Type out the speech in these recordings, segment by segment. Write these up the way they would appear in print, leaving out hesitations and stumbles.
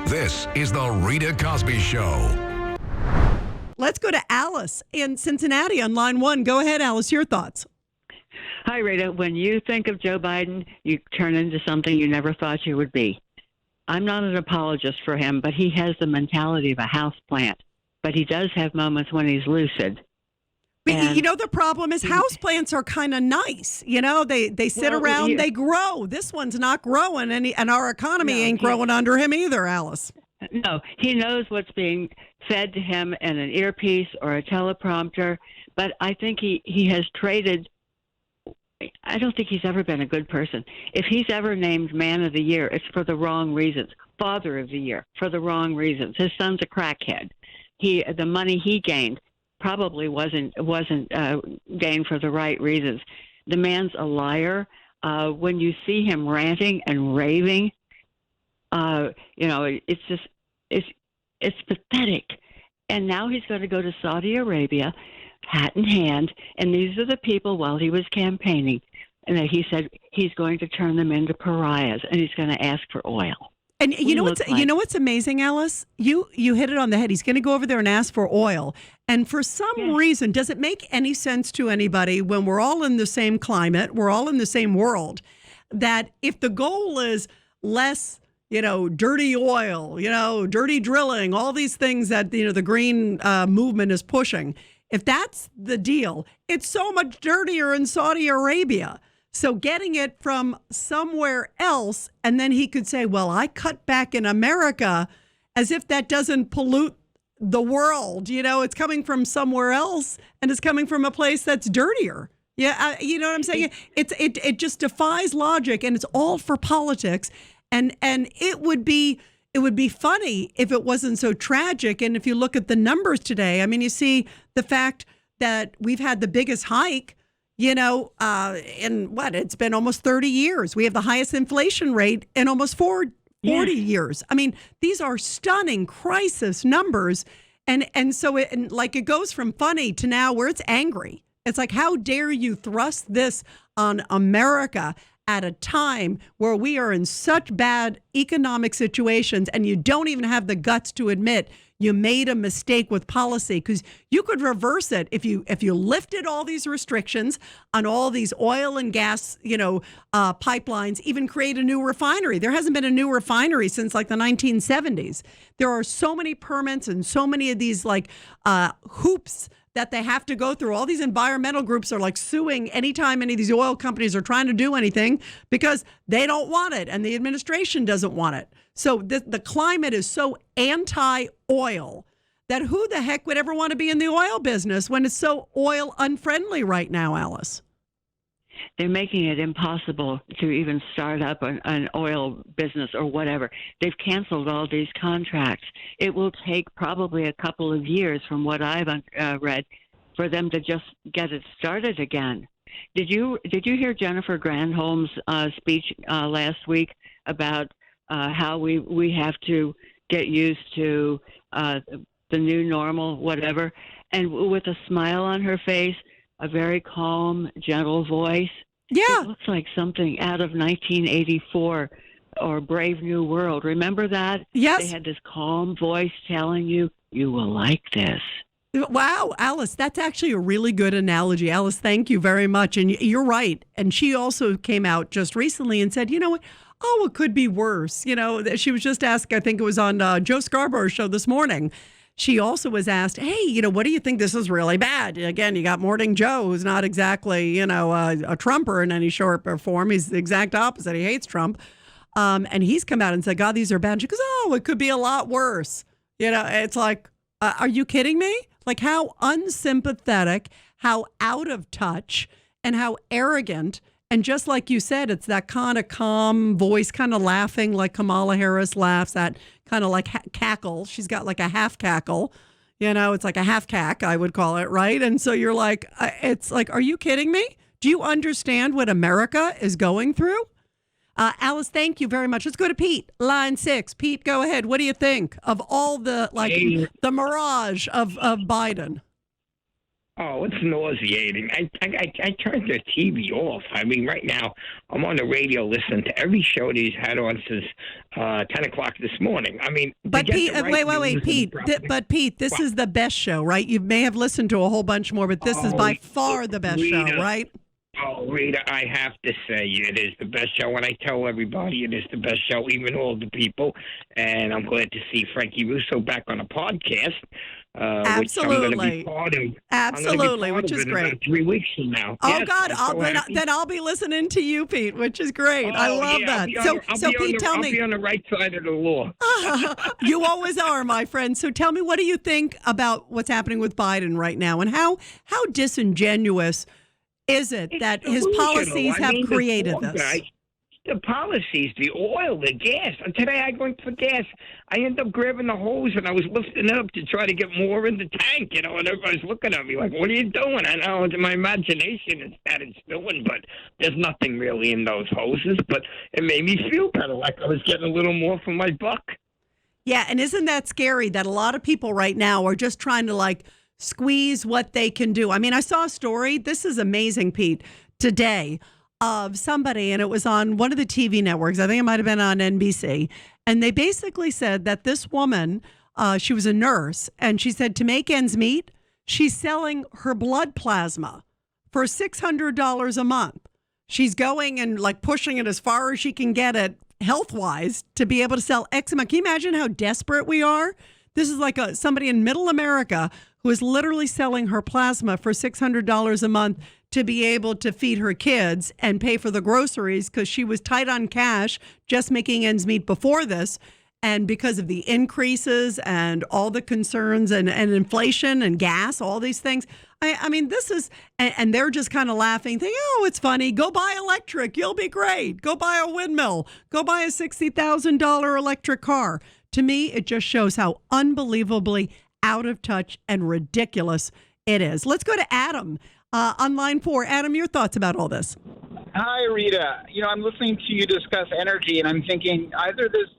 This is the Rita Cosby Show. Let's go to Alice in Cincinnati on line 1. Go ahead, Alice. Your thoughts. Hi, Rita. When you think of Joe Biden, you turn into something you never thought you would be. I'm not an apologist for him, but he has the mentality of a houseplant. But he does have moments when he's lucid. But the problem is houseplants are kind of nice. They sit around, they grow. This one's not growing, and our economy ain't growing under him either, Alice. No, he knows what's being fed to him in an earpiece or a teleprompter, but I think he has traded. I don't think he's ever been a good person. If he's ever named Man of the Year, it's for the wrong reasons. Father of the Year, for the wrong reasons. His son's a crackhead. The money he gained probably wasn't gained for the right reasons. The man's a liar. When you see him ranting and raving, it's pathetic. And now he's going to go to Saudi Arabia, hat in hand, and these are the people while he was campaigning, and that he said he's going to turn them into pariahs, and he's going to ask for oil. And you know what's amazing, Alice? You hit it on the head. He's going to go over there and ask for oil. And for some reason, does it make any sense to anybody when we're all in the same climate, we're all in the same world, that if the goal is less, dirty oil, dirty drilling, all these things that, the green movement is pushing, if that's the deal, it's so much dirtier in Saudi Arabia. So getting it from somewhere else, and then he could say, well, I cut back in America, as if that doesn't pollute the world. It's coming from somewhere else, and it's coming from a place that's dirtier. Yeah, you know what I'm saying? It just defies logic, and it's all for politics. And it would be funny if it wasn't so tragic. And if you look at the numbers today, I mean, you see the fact that we've had the biggest hike, it's been almost 30 years. We have the highest inflation rate in almost 40 years. I mean, these are stunning crisis numbers. And so it goes from funny to now where it's angry. It's like, how dare you thrust this on America at a time where we are in such bad economic situations, and you don't even have the guts to admit you made a mistake with policy, because you could reverse it if you lifted all these restrictions on all these oil and gas, pipelines, even create a new refinery. There hasn't been a new refinery since like the 1970s. There are so many permits and so many of these hoops that they have to go through. All these environmental groups are like suing anytime any of these oil companies are trying to do anything because they don't want it and the administration doesn't want it. So the climate is so anti-oil that who the heck would ever want to be in the oil business when it's so oil unfriendly right now, Alice? They're making it impossible to even start up an oil business or whatever. They've canceled all these contracts. It will take probably a couple of years, from what I've read, for them to just get it started again. Did you hear Jennifer Granholm's speech last week about how we have to get used to the new normal, whatever, and with a smile on her face, a very calm, gentle voice. Yeah. It looks like something out of 1984 or Brave New World. Remember that? Yes. They had this calm voice telling you, you will like this. Wow, Alice, that's actually a really good analogy. Alice, thank you very much. And you're right. And she also came out just recently and said, you know what? Oh, it could be worse. She was just asked, I think it was on Joe Scarborough's show this morning. She also was asked, hey, what do you think? This is really bad. Again, you got Morning Joe, who's not exactly, a Trumper in any short form. He's the exact opposite. He hates Trump. And he's come out and said, God, these are bad. She goes, oh, it could be a lot worse. It's like, are you kidding me? Like, how unsympathetic, how out of touch, and how arrogant. And just like you said, it's that kind of calm voice, kind of laughing like Kamala Harris laughs, that kind of like cackle. She's got like a half cackle, it's like a half cack, I would call it, right? And so you're like, it's like, are you kidding me? Do you understand what America is going through? Alice, thank you very much. Let's go to Pete, line 6. Pete, go ahead. What do you think of all the, the mirage of Biden? Oh, it's nauseating. I turned the TV off. I mean, right now, I'm on the radio listening to every show that he's had on since 10 o'clock this morning. I mean, But Pete, wait, Pete. But Pete, this is the best show, right? You may have listened to a whole bunch more, but this is by far the best show, right? Oh, Rita, I have to say it is the best show, and I tell everybody it is the best show, even all the people. And I'm glad to see Frankie Russo back on a podcast. Absolutely. Which I'm going to be part of. Absolutely, which is great. About 3 weeks from now. Oh, yes, God, then I'll be listening to you, Pete, which is great. I love that. So Pete, tell me. I'll be on the right side of the law. You always are, my friend. So tell me, what do you think about what's happening with Biden right now, and how disingenuous is it that his policies have created this? The policies, the oil, the gas. And today I went for gas. I ended up grabbing the hose and I was lifting it up to try to get more in the tank, and everybody's looking at me like, what are you doing? I know my imagination is that it's doing, but there's nothing really in those hoses. But it made me feel better, like I was getting a little more for my buck. Yeah, and isn't that scary that a lot of people right now are just trying to squeeze what they can do? I mean, I saw a story. This is amazing, Pete, today, of somebody, and it was on one of the TV networks. I think it might have been on NBC. And they basically said that this woman, she was a nurse, and she said to make ends meet, she's selling her blood plasma for $600 a month. She's going and pushing it as far as she can get it health-wise to be able to sell X amount. Can you imagine how desperate we are? This is somebody in middle America who is literally selling her plasma for $600 a month to be able to feed her kids and pay for the groceries, because she was tight on cash just making ends meet before this. And because of the increases and all the concerns and inflation and gas, all these things, I mean, this is, and they're just kind of laughing, thinking, oh, it's funny. Go buy electric. You'll be great. Go buy a windmill. Go buy a $60,000 electric car. To me, it just shows how unbelievably out of touch and ridiculous it is. Let's go to Adam on line 4. Adam, your thoughts about all this? Hi, Rita. I'm listening to you discuss energy, and I'm thinking either this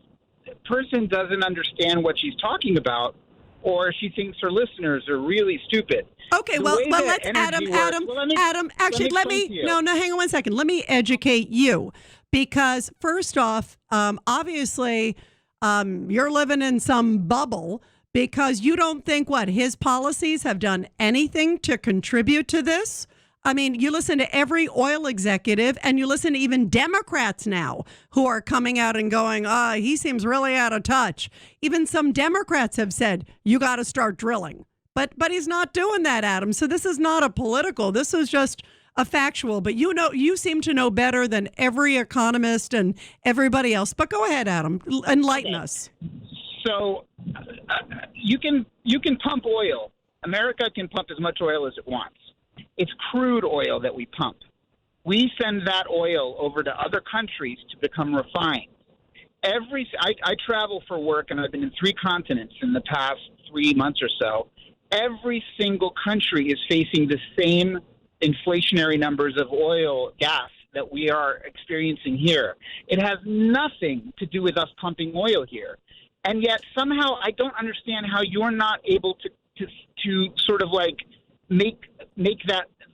person doesn't understand what she's talking about, or she thinks her listeners are really stupid. Okay, well, let's Adam. Actually, let me hang on one second. Let me educate you, because first off, obviously, you're living in some bubble, because you don't think his policies have done anything to contribute to this. I mean, you listen to every oil executive, and you listen to even Democrats now who are coming out and going, he seems really out of touch. Even some Democrats have said, you got to start drilling. But he's not doing that, Adam. So this is not a political. This is just a factual. But you seem to know better than every economist and everybody else. But go ahead, Adam. Enlighten us. So you can pump oil. America can pump as much oil as it wants. It's crude oil that we pump. We send that oil over to other countries to become refined. I travel for work, and I've been in 3 continents in the past 3 months or so. Every single country is facing the same inflationary numbers of oil, gas that we are experiencing here. It has nothing to do with us pumping oil here. And yet somehow I don't understand how you're not able to sort of make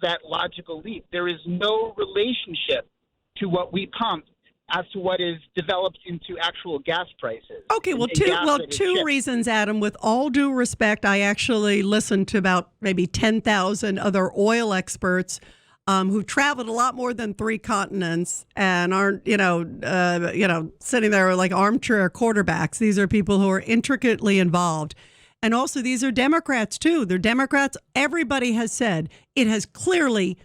that logical leap. There is no relationship to what we pump as to what is developed into actual gas prices. Okay, two reasons, Adam. With all due respect, I actually listened to about maybe 10,000 other oil experts who've traveled a lot more than 3 continents and aren't, sitting there like armchair quarterbacks. These are people who are intricately involved. And also, these are Democrats, too. They're Democrats. Everybody has said it has clearly,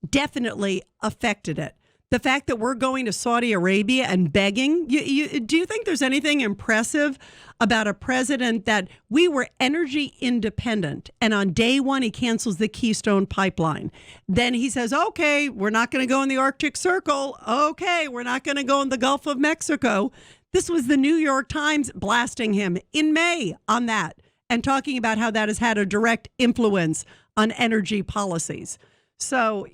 definitely affected it. The fact that we're going to Saudi Arabia and begging, do you think there's anything impressive about a president that we were energy independent, and on day one he cancels the Keystone Pipeline? Then he says, okay, we're not going to go in the Arctic Circle. Okay, we're not going to go in the Gulf of Mexico. This was the New York Times blasting him in May on that and talking about how that has had a direct influence on energy policies. So,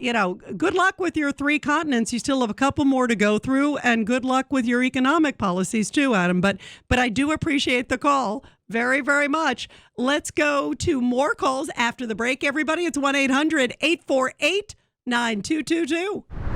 good luck with your 3 continents. You still have a couple more to go through, and good luck with your economic policies too, Adam. But I do appreciate the call. Very, very much. Let's go to more calls after the break, everybody. It's 1-800-848-9222.